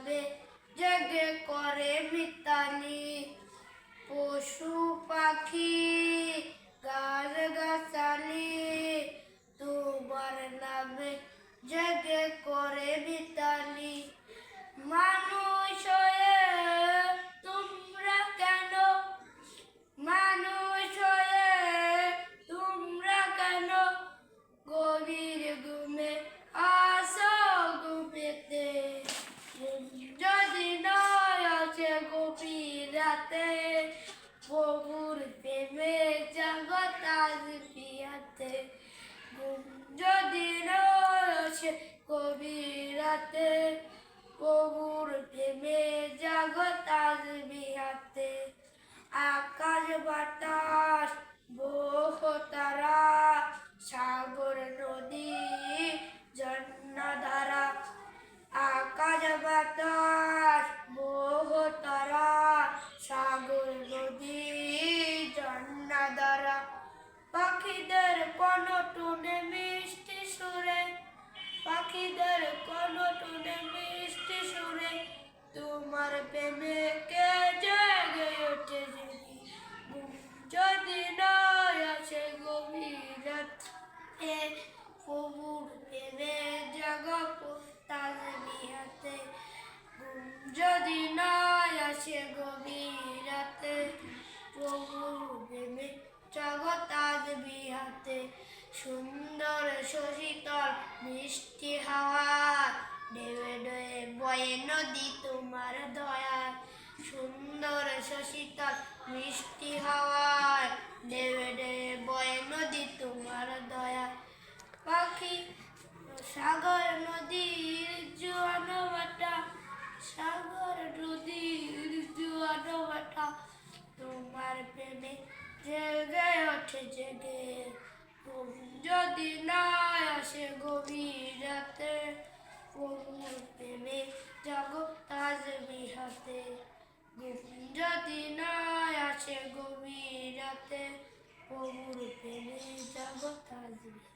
নামে জেগে করে মিতালি, পশু পাখি গাছ গাছালি তোমার নামে জেগে করে মিতালি। মানুষ হয়ে তোমরা কেন, মানুষ হয়ে তোমরা কেন গভীর ঘুমে আসো ঘুমেতে, যদি নয় আছে গভীর রাতে প্রভুর প্রেমে জগৎ আজ বিয়াতে। যদি নয় আছে গভীর রাতে প্রভুর প্রেমে জগৎ আজ বিয়াতে। আকাশ বাতাস বহ তারা সাগর নদী ঝর্ণা ধারা, আকাশ বাতাস বহ তারা সাগর নদী ঝর্ণা ধারা। পাখিদের কণ্ঠে মিষ্টি সুরে, পাখিদের কণ্ঠে মিষ্টি সুরে তোমার প্রেমে কে জেগে ওঠে জেগে। যদি নয় আছে গভীর রাতে প্রভুর প্রেমে জগৎ তাজ বিহাতে। যদি নয় আছে গভীর রাতে প্রভুর প্রেমে জগৎ তাজ বিহাতে। সুন্দর শশীতল মিষ্টি হাওয়া ঢেউয়ে ঢেউয়ে বয়ে নদী তোমার দয়া, সুন্দর শশীতল মিষ্টি হাওয়ায় ঢেউয়ে ঢেউয়ে বয়ে নদী তোমার দয়া। পাখি সাগর নদীর জোয়ান ভাটা, সাগর নদীর জোয়ান ভাটা তোমার প্রেমে জেগে ওঠে জেগে। যদি নয় আসে গভীর রাতে প্রভুর প্রেমে জগৎ তাজ বিহাতে। যদি নয় আসে গভীর রাতে প্রভুর প্রেমে জগৎ তাজ বিহাতে।